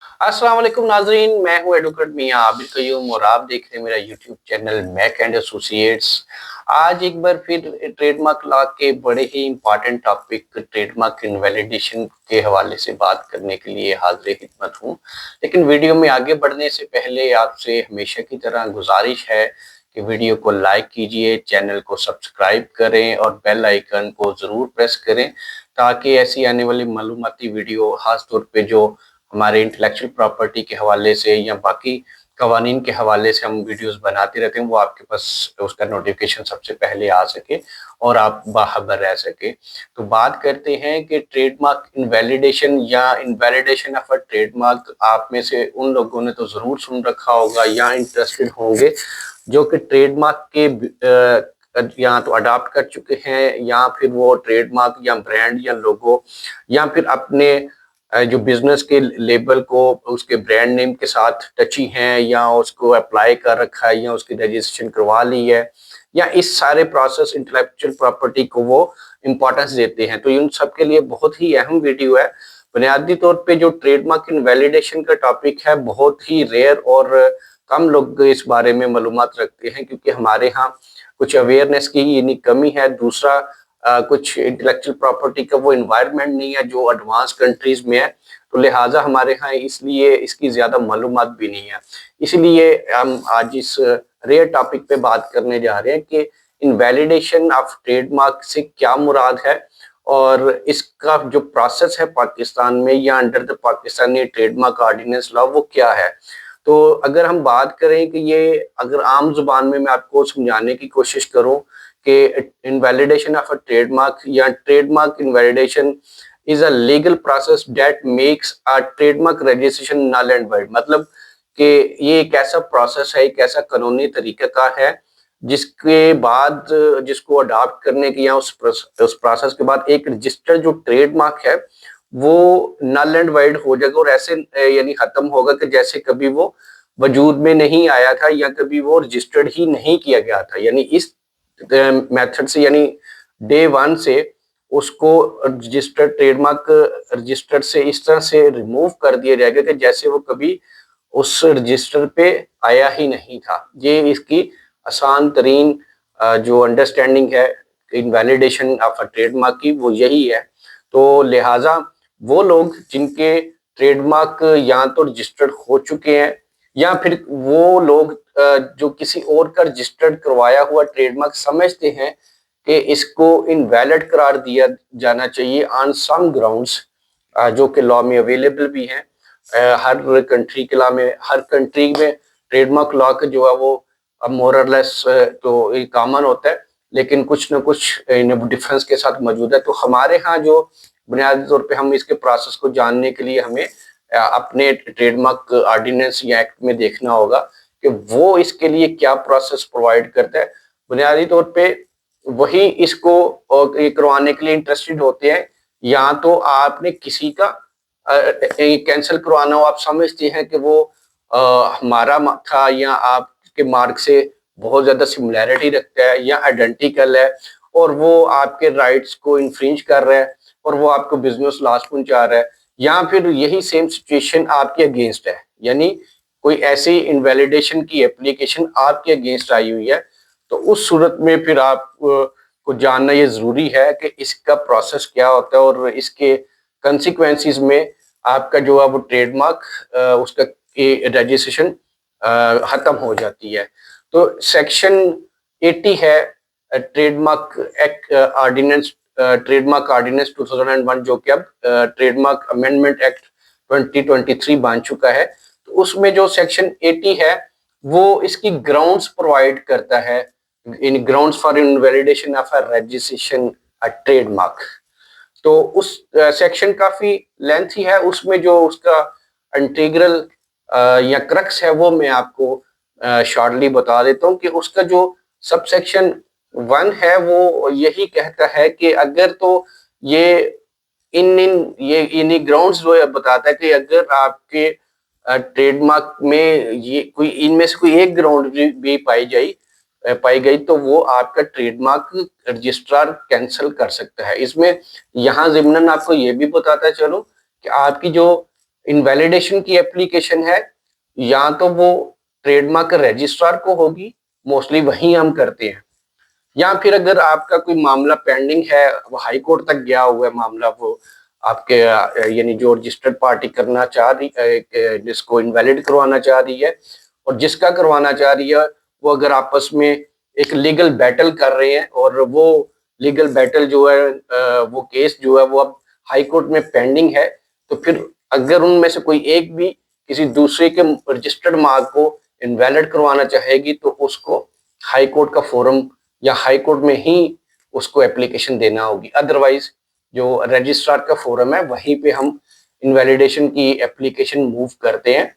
अस्सलाम वालेकुम नाजरीन, मैं हूं एडवोकेट मियां आबिद कयूम और आप देख रहे हैं मेरा YouTube channel Mac and associates. आज एक बार फिर ट्रेडमार्क लॉ के बड़े ही इंपॉर्टेंट टॉपिक ट्रेडमार्क इनवैलिडेशन के हवाले से बात करने के लिए हाजिर खिदमत हूं। लेकिन वीडियो में आगे बढ़ने से पहले आपसे हमेशा की तरह गुजारिश है कि वीडियो को लाइक कीजिए, चैनल को सब्सक्राइब करें और बेल आइकन को ज़रूर प्रेस करें ताकि ऐसी आने वाली मालूमाती वीडियो खास तौर पे जो हमारे इंटेलेक्चुअल प्रॉपर्टी के हवाले से या बाकी कवानीन के हवाले से हम वीडियोस बनाते रहते हैं, वो आपके पास उसका नोटिफिकेशन सबसे पहले आ सके और आप बाखबर रह सके। तो बात करते हैं कि ट्रेडमार्क इनवैलिडेशन या इनवैलिडेशन ऑफ अ ट्रेडमार्क, आप में से उन लोगों ने तो ज़रूर सुन रखा होगा या इंटरेस्टेड होंगे जो कि ट्रेडमार्क के या तो अडॉप्ट कर चुके हैं या फिर वो ट्रेडमार्क या ब्रांड या लोगो या फिर अपने जो बिजनेस के लेबल को उसके ब्रांड नेम के साथ टची हैं या उसको अप्लाई कर रखा है या उसकी रजिस्ट्रेशन करवा ली है या इस सारे प्रोसेस इंटेलेक्चुअल प्रॉपर्टी को वो इम्पोर्टेंस देते हैं। तो इन सब के लिए बहुत ही अहम वीडियो है। बुनियादी तौर पे जो ट्रेडमार्क इनवैलिडेशन का टॉपिक है बहुत ही रेयर और कम लोग इस बारे में मालूमात रखते हैं क्योंकि हमारे यहाँ कुछ अवेयरनेस की यानी कमी है। दूसरा कुछ इंटेलेक्चुअल प्रॉपर्टी का वो इन्वायरमेंट नहीं है जो एडवांस कंट्रीज में है, तो लिहाजा हमारे यहाँ इसलिए इसकी ज्यादा मालूमात भी नहीं है। इसलिए हम आज इस रेयर टॉपिक पे बात करने जा रहे हैं कि इनवैलिडेशन ऑफ ट्रेडमार्क से क्या मुराद है और इसका जो प्रोसेस है पाकिस्तान में या under the Pakistani trademark ordinance law वो क्या है। तो अगर हम बात करें कि ये अगर आम जुबान में मैं आपको समझाने की कोशिश करूं कि इनवैलिडेशन ऑफ अ ट्रेडमार्क या trademark invalidation is a legal process that makes a trademark registration null and void. मतलब कि ये एक ऐसा प्रोसेस है, एक ऐसा कानूनी तरीका है जिसके बाद जिसको अडॉप्ट करने की या उस प्रोसेस के बाद एक रजिस्टर्ड जो ट्रेडमार्क है वो नल एंड वाइड हो जाएगा और ऐसे यानी खत्म होगा कि जैसे कभी वो वजूद में नहीं आया था या कभी वो रजिस्टर्ड ही नहीं किया गया था। यानी इस मेथड से यानी डे वन से उसको रजिस्टर्ड ट्रेडमार्क रजिस्टर्ड से इस तरह से रिमूव कर दिया जाएगा कि जैसे वो कभी उस रजिस्टर पे आया ही नहीं था। ये इसकी आसान तरीन जो अंडरस्टैंडिंग है इनवैलिडेशन ऑफ अ ट्रेडमार्क की वो यही है। तो लिहाजा वो लोग जिनके ट्रेडमार्क या तो रजिस्टर्ड हो चुके हैं या फिर वो लोग जो किसी और का रजिस्टर्ड करवाया हुआ ट्रेडमार्क समझते हैं कि इसको इनवैलिड करार दिया जाना चाहिए ऑन सम ग्राउंड्स जो कि लॉ में अवेलेबल भी हैं। हर कंट्री के लॉ में, हर कंट्री में ट्रेडमार्क लॉ का जो है वो मोर और लेस तो कॉमन होता है, लेकिन कुछ न कुछ डिफरेंस के साथ मौजूद है। तो हमारे यहाँ जो बुनियादी तौर पे हम इसके प्रोसेस को जानने के लिए हमें अपने ट्रेडमार्क ऑर्डिनेंस या एक्ट में देखना होगा कि वो इसके लिए क्या प्रोसेस प्रोवाइड करता है। बुनियादी तौर पे वही इसको करवाने के लिए इंटरेस्टेड होते हैं या तो आपने किसी का कैंसिल करवाना हो, आप समझते हैं कि वो हमारा था या आपके मार्क से बहुत ज्यादा सिमिलैरिटी रखता है या आइडेंटिकल है और वो आपके राइट्स को इन्फ्रिंज कर रहा है और वो आपको बिजनेस लॉस पहुंचा रहा है, या फिर यही सेम सिचुएशन आपके अगेंस्ट है यानी कोई ऐसी इनवैलिडेशन की एप्लीकेशन आपके अगेंस्ट आई हुई है, तो उस सूरत में फिर आप को जानना ये जरूरी है कि इसका प्रोसेस क्या होता है और इसके कंसिक्वेंसेस में आपका जो है वो ट्रेडमार्क उसका रजिस्ट्रेशन खत्म हो जाती है। तो सेक्शन 80 है trademark act ordinance, trademark ordinance 2001 जो कि अब ट्रेडमार्क अमेंडमेंट एक्ट 2023 बन चुका है। तो उसमें जो सेक्शन 80 है वो इसकी ग्राउंड्स प्रोवाइड करता है, in grounds for invalidation of a registration a trademark. तो उस सेक्शन काफी लेंथी है, उसमें जो उसका इंटीग्रल या क्रक्स है वो मैं आपको शॉर्टली बता देता हूँ कि उसका जो सब सेक्शन 1 है वो यही कहता है कि अगर तो ये ये इन्हीं ग्राउंड्स जो है बताता है कि अगर आपके ट्रेडमार्क में ये कोई इनमें से कोई एक ग्राउंड भी पाई गई तो वो आपका ट्रेडमार्क रजिस्ट्रार कैंसिल कर सकता है। इसमें यहाँ ज़िम्नन आपको ये भी बताता चलो कि आपकी जो इनवैलिडेशन की एप्लीकेशन है या तो वो ट्रेडमार्क रजिस्ट्रार को होगी, मोस्टली वही हम करते हैं, या फिर अगर आपका कोई मामला पेंडिंग है, वो हाई कोर्ट तक गया हुआ है मामला, वो आपके यानी जो रजिस्टर्ड पार्टी करना चाह रही जिसको इनवैलिड करवाना चाह रही है और जिसका करवाना चाह रही है, वो अगर आपस में एक लीगल बैटल कर रहे हैं और वो लीगल बैटल जो है वो केस जो है वो अब हाई कोर्ट में पेंडिंग है, तो फिर अगर उनमें से कोई एक भी किसी दूसरे के रजिस्टर्ड मार्क को इनवैलिड करवाना चाहेगी तो उसको हाई कोर्ट का फोरम या हाई कोर्ट में ही उसको एप्लीकेशन देना होगी। अदरवाइज जो रजिस्ट्रार का फोरम है वहीं पे हम इनवैलिडेशन की एप्लीकेशन मूव करते हैं।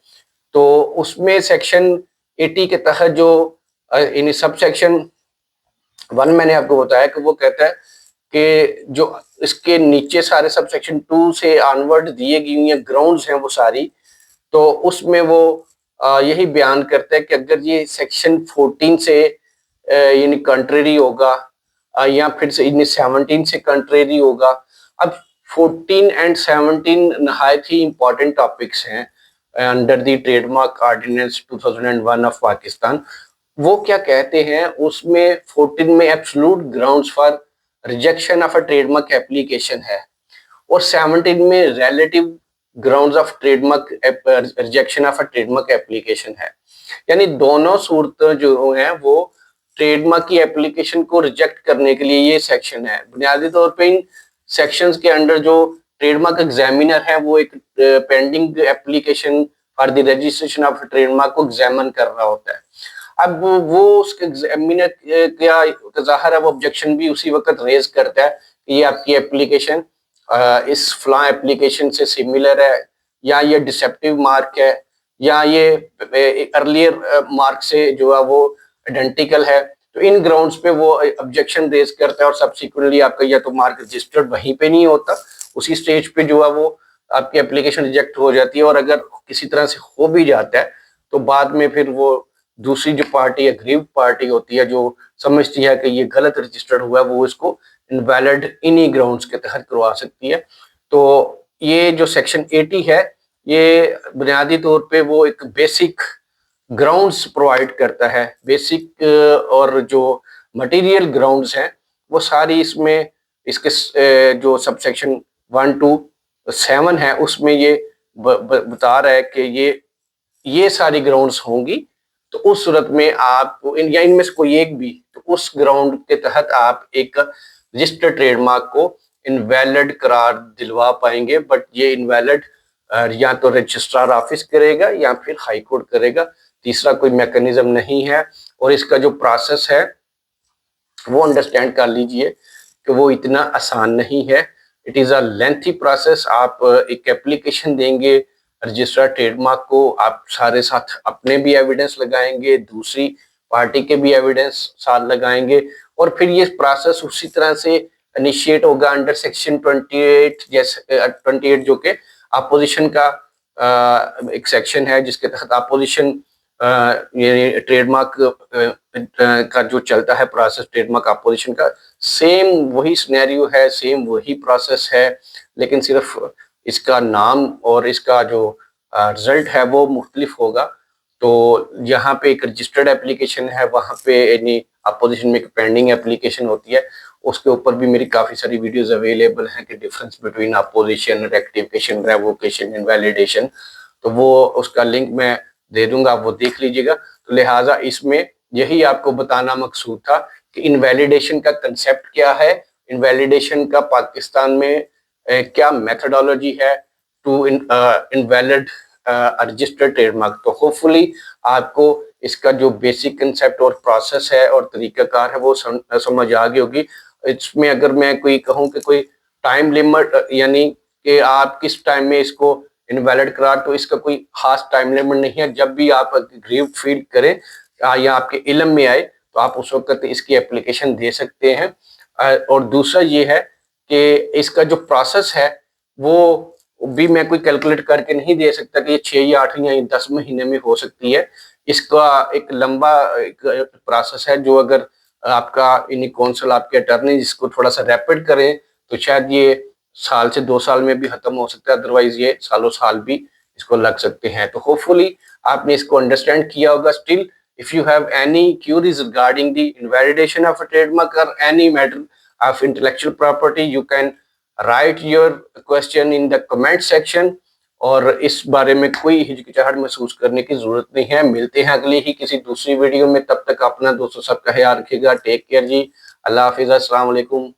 तो उसमें सेक्शन 80 के तहत जो इन सब सेक्शन 1 मैंने आपको बताया कि वो कहता है कि जो इसके नीचे सारे सब सेक्शन 2 से ऑनवर्ड दिए गई हुई ग्राउंड्स हैं वो सारी, तो उसमें वो यही बयान करता है कि अगर ये सेक्शन 14 से यानी कंट्रेरी होगा या फिर से 17 से कंट्रेरी होगा। अब 14 एंड 17 नहायत ही इंपॉर्टेंट टॉपिक्स हैं under the trademark ordinance 2001 of Pakistan. वो क्या कहते हैं उसमें 14 में absolute grounds for rejection of a trademark application है और 17 में relative grounds of trademark rejection of a trademark application है। यानी दोनों सूरतें जो हैं वो ट्रेडमार्क की एप्लीकेशन को रिजेक्ट करने के लिए ये सेक्शन है। बुनियादी तौर पे इन सेक्शंस के अंडर जो ट्रेडमार्क एग्जामिनर है वो एक pending application for the registration of trademark को एग्जामिन कर रहा होता है। अब वो उसके एग्जामिनर क्या ज़ाहिर है वो ऑब्जेक्शन भी उसी वक्त रेज करता है कि ये आपकी एप्लीकेशन इस फ्ला एप्लीकेशन से सिमिलर है या ये डिसेप्टिव मार्क है या ये अर्लियर मार्क से जो है वो आइडेंटिकल है। तो इन ग्राउंड्स पे वो ऑब्जेक्शन रेज करता है और सब्सिक्वेंटली आपका या तो मार्क रजिस्टर्ड वहीं पे नहीं होता, उसी स्टेज पे जो है वो आपकी एप्लीकेशन रिजेक्ट हो जाती है। और अगर किसी तरह से हो भी जाता है तो बाद में फिर वो दूसरी जो पार्टी है ग्रीव पार्टी होती है जो समझती है कि ये गलत रजिस्टर्ड हुआ है, वो इसको इनवैलिड इन्हीं ग्राउंड्स के तहत करवा सकती है। तो ये जो सेक्शन 80 है ये बुनियादी तौर पे वो एक बेसिक ग्राउंड्स प्रोवाइड करता है। बेसिक और जो मटेरियल ग्राउंड्स हैं वो सारी इसमें इसके जो सबसेक्शन 1 to 7 है उसमें ये बता रहा है कि ये सारी ग्राउंड्स होंगी। तो उस सूरत में आप या इनमें से कोई एक भी, तो उस ग्राउंड के तहत आप एक रजिस्टर्ड ट्रेडमार्क को इनवैलिड करार दिलवा पाएंगे। बट ये इनवैलिड या तो रजिस्ट्रार ऑफिस करेगा या फिर हाई कोर्ट करेगा, तीसरा कोई मैकेनिज्म नहीं है। और इसका जो प्रोसेस है वो अंडरस्टैंड कर लीजिए कि वो इतना आसान नहीं है। It is a lengthy process. आप एक एप्लीकेशन देंगे रजिस्टर्ड ट्रेडमार्क को, आप सारे साथ अपने भी एविडेंस लगाएंगे, दूसरी पार्टी के भी एविडेंस साथ लगाएंगे और फिर ये प्रोसेस उसी तरह से इनिशिएट होगा अंडर सेक्शन 28 जैसे 28 जो कि अपोजिशन का एक सेक्शन है जिसके तहत अपोजिशन ये ट्रेडमार्क का जो चलता है प्रोसेस ट्रेडमार्क अपोजिशन का, सेम वही सिनेरियो है, सेम वही प्रोसेस है, लेकिन सिर्फ इसका नाम और इसका जो रिजल्ट है वो मुख्तलिफ होगा। तो यहाँ पे एक रजिस्टर्ड एप्लीकेशन है, वहाँ पे यानी अपोजिशन में एक पेंडिंग एप्लीकेशन होती है। उसके ऊपर भी मेरी काफ़ी सारी वीडियोस अवेलेबल हैं कि difference between opposition, rectification, revocation, invalidation. तो वो उसका लिंक मैं दे दूंगा, आप वो देख लीजिएगा। तो लिहाजा इसमें यही आपको बताना मकसूद था कि इनवैलिडेशन का कंसेप्ट क्या है, इनवैलिडेशन का पाकिस्तान में क्या मेथोडोलॉजी है टू इनवैलिड रजिस्टर्ड ट्रेडमार्क। तो होपफुली आपको इसका जो बेसिक कंसेप्ट और प्रोसेस है और तरीकाकार है वो समझ आ गई होगी। इसमें अगर मैं कोई कहूँ कि कोई टाइम लिमिट यानी कि आप किस टाइम में इसको इनवैलिड करार, तो इसका कोई खास टाइम लिमिट नहीं है। जब भी आप ग्रीव फील करें या आपके इल्म में आए तो आप उस वक्त इसकी एप्लीकेशन दे सकते हैं। और दूसरा ये है कि इसका जो प्रोसेस है वो भी मैं कोई कैलकुलेट करके नहीं दे सकता कि ये 6 या 8 या 10 महीने में हो सकती है। इसका एक लंबा एक प्रोसेस है जो अगर आपका इन कौंसल आपके अटर्नी जिसको थोड़ा सा रैपिड करें तो शायद ये साल से 2 साल में भी खत्म हो सकता है, अदरवाइज ये सालों साल भी इसको लग सकते हैं। तो होपफुली आपने इसको अंडरस्टैंड किया होगा। Still if you have any queries regarding the invalidation of a trademark or any matter of intellectual property, you can write your question in the comment section। और इस बारे में कोई हिचकिचाहट महसूस करने की जरूरत नहीं है। मिलते हैं अगली ही किसी दूसरी वीडियो में, तब तक अपना दोस्तों सबका ख्याल रखिएगा। टेक केयर जी, अल्लाह हाफिज, अस्सलाम वालेकुम।